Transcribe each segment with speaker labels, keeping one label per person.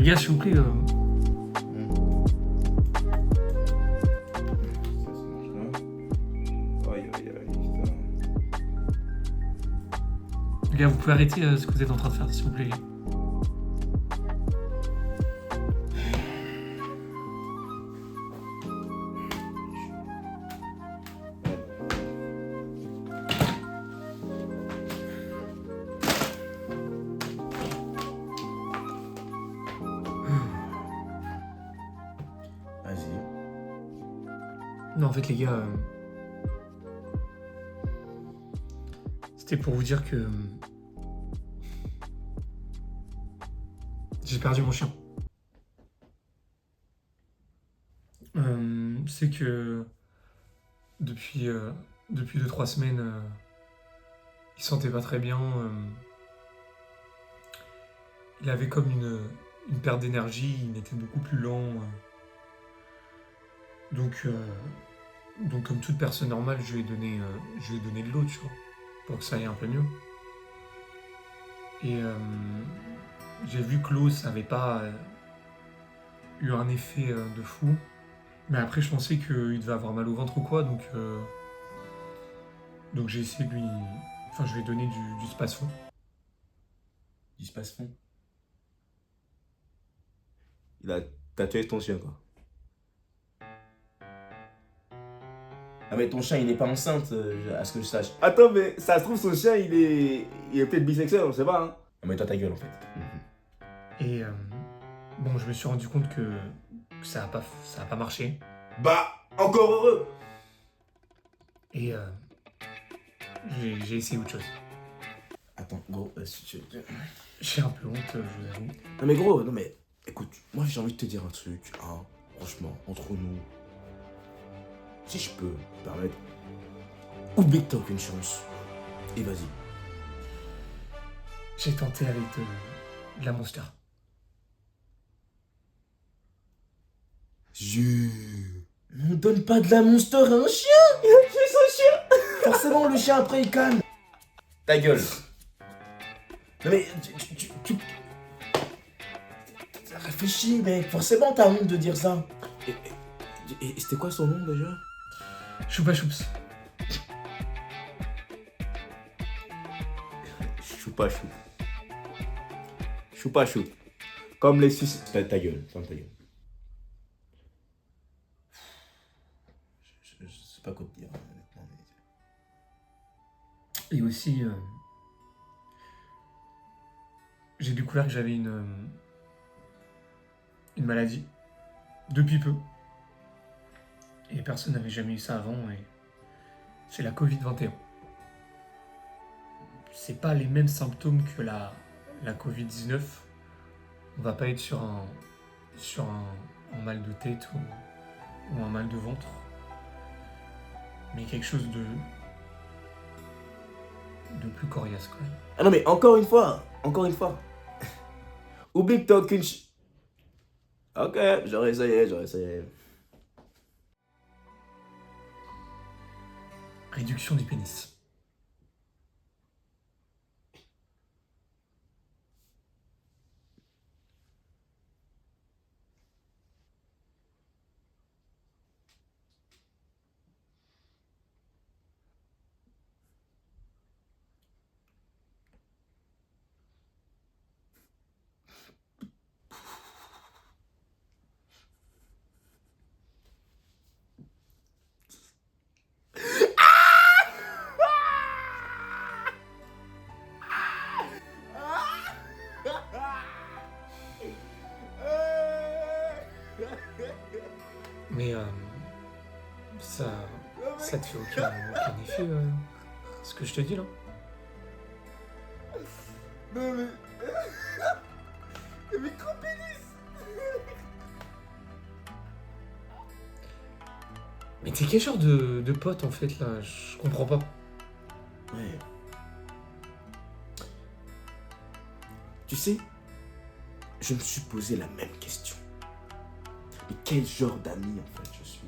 Speaker 1: Les gars, s'il vous plaît,
Speaker 2: Aïe, aïe, aïe, putain.
Speaker 1: les gars, vous pouvez arrêter ce que vous êtes en train de faire, s'il vous plaît.
Speaker 2: Vas-y.
Speaker 1: Non, en fait, les gars, c'était pour vous dire que j'ai perdu mon chien. C'est que depuis 2-3 semaines, il se sentait pas très bien. Il avait comme une perte d'énergie, il était beaucoup plus lent. Donc, comme toute personne normale, je lui ai donné de l'eau, tu vois, pour que ça aille un peu mieux. Et j'ai vu que l'eau, ça n'avait pas eu un effet de fou. Mais après, je pensais qu'il devait avoir mal au ventre ou quoi, donc j'ai essayé de lui... Enfin, je lui ai donné du Spasfon.
Speaker 2: Il se passe fond. T'as tué ton chien, quoi. Ah, mais ton chien, il est pas enceinte, à ce que je sache. Attends, mais ça se trouve, son chien, il est peut-être bisexuel, on sait pas, hein. Ah, mais toi, ta gueule, en fait.
Speaker 1: Et bon, je me suis rendu compte que ça a pas marché.
Speaker 2: Bah, encore heureux.
Speaker 1: Et j'ai essayé autre chose.
Speaker 2: Attends, gros,
Speaker 1: J'ai un peu honte, je vous avoue.
Speaker 2: Non, mais gros, non, mais écoute, moi, j'ai envie de te dire un truc, hein. Franchement, entre nous, si je peux me permettre, oublie que t'as aucune chance. Et vas-y.
Speaker 1: J'ai tenté avec de la Monster.
Speaker 2: On donne pas de la monster à un chien. Il a tué son chien. Forcément, le chien, après, il calme. Ta gueule. Non, mais tu... Réfléchis, mec. Forcément, t'as honte de dire ça. Et c'était quoi son nom, déjà?
Speaker 1: Choupa Choups.
Speaker 2: Choupa chou. Choupa chou. Comme les Suisses. Ta gueule, ferme ta gueule. Je sais pas quoi te dire, honnêtement.
Speaker 1: Et aussi, j'ai découvert que j'avais une maladie depuis peu. Et personne n'avait jamais eu ça avant, et c'est la Covid-21. C'est pas les mêmes symptômes que la Covid-19. On va pas être sur un mal de tête ou un mal de ventre. Mais quelque chose de plus coriace, quand même.
Speaker 2: Ah non, mais encore une fois. Oublie que t'as aucune Ok, j'aurais essayé.
Speaker 1: Réduction du pénis. Mais ça te fait aucun effet, ce que je te dis là?
Speaker 2: Non mais... Micro-pénis.
Speaker 1: Mais t'es quel genre de pote en fait là? Je comprends pas.
Speaker 2: Ouais. Tu sais, je me suis posé la même question. Mais quel genre d'ami en fait je suis?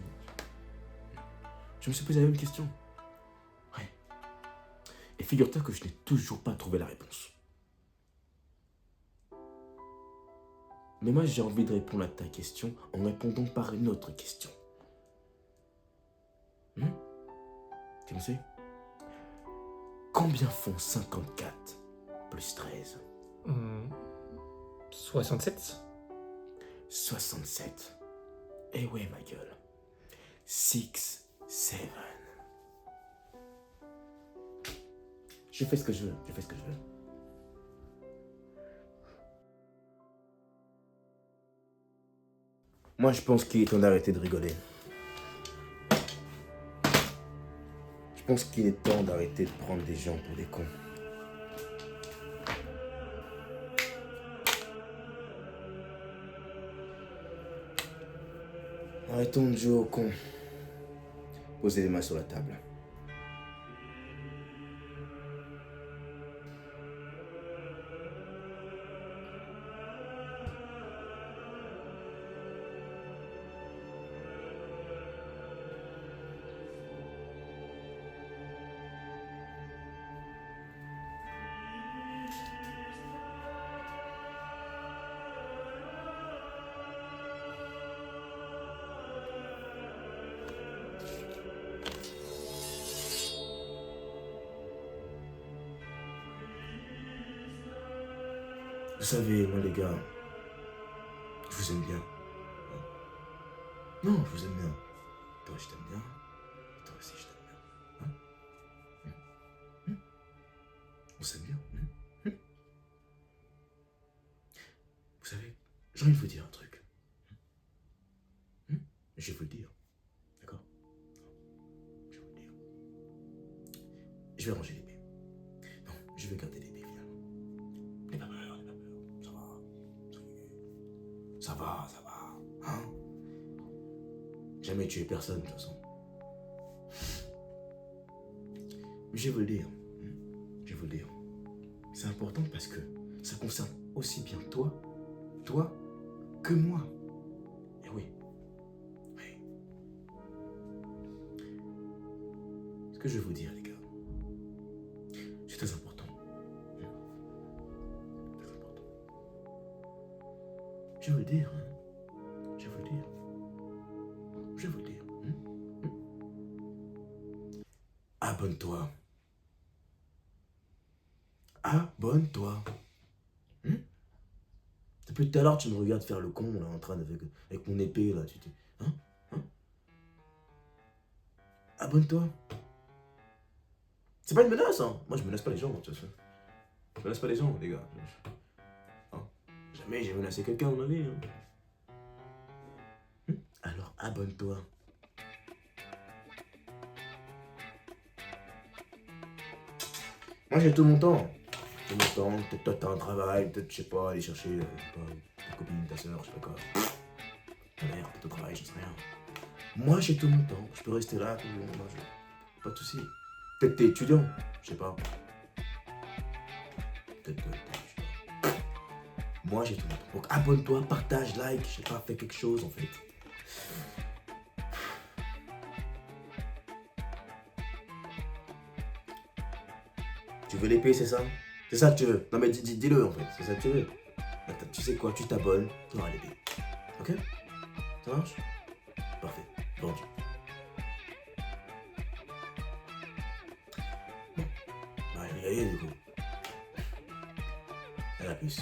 Speaker 2: Je me suis posé la même question. Ouais. Et figure-toi que je n'ai toujours pas trouvé la réponse. Mais moi, j'ai envie de répondre à ta question en répondant par une autre question. Tu me sais? Combien font 54 plus 13?
Speaker 1: 67.
Speaker 2: 67. Eh ouais, ma gueule. 6, 7. Je fais ce que je veux, Moi, je pense qu'il est temps d'arrêter de rigoler. Je pense qu'il est temps d'arrêter de prendre des gens pour des cons. Arrêtons de jouer au con. Posez les mains sur la table. Vous savez, moi les gars, je vous aime bien. Non, je vous aime bien. Toi, je t'aime bien. Et toi aussi, je t'aime bien. On s'aime bien. Vous savez, j'ai envie de vous dire un truc. Je vais vous le dire. D'accord? Je vais vous le dire. Je vais ranger l'épée. Non, je vais garder l'épée finalement. N'aie pas peur, n'aie pas peur. Ça va. Ça va. Hein? Jamais tué personne de toute façon. Mais je vais vous le dire. Je vais vous le dire. C'est important parce que ça concerne aussi bien toi que moi. Et oui. Ce que je veux vous dire, les gars, c'est très important. Très important. Je vais vous le dire. Je vais vous le dire. Je vais vous le dire. Abonne-toi. Abonne-toi. Depuis tout à l'heure, tu me regardes faire le con, là, en train avec mon épée, là, tu t'es... Abonne-toi. C'est pas une menace, hein. Moi, je menace pas les gens, de toute façon. Je menace pas les gens, les gars. Jamais j'ai menacé quelqu'un dans ma vie, Alors, abonne-toi. Moi, j'ai tout mon temps. Peut-être toi, t'as un travail, peut-être, je sais pas, aller chercher, ta copine, ta soeur, je sais pas quoi. Ta mère, peut-être au travail, je sais rien. Moi, j'ai tout mon temps. Je peux rester là, tout le long. Pas de soucis. Peut-être t'es étudiant, je sais pas. Peut-être que t'es étudiant. Moi, j'ai tout mon temps. Donc, abonne-toi, partage, like, je sais pas, fais quelque chose, en fait. Tu veux l'épée, c'est ça? C'est ça que tu veux? Non mais dis-le en fait, c'est ça que tu veux. Attends, tu sais quoi? Tu t'abonnes, tu auras l'épée. Ok? Ça marche? Parfait, vendu. Bon, bah je vais y aller du coup. À la plus.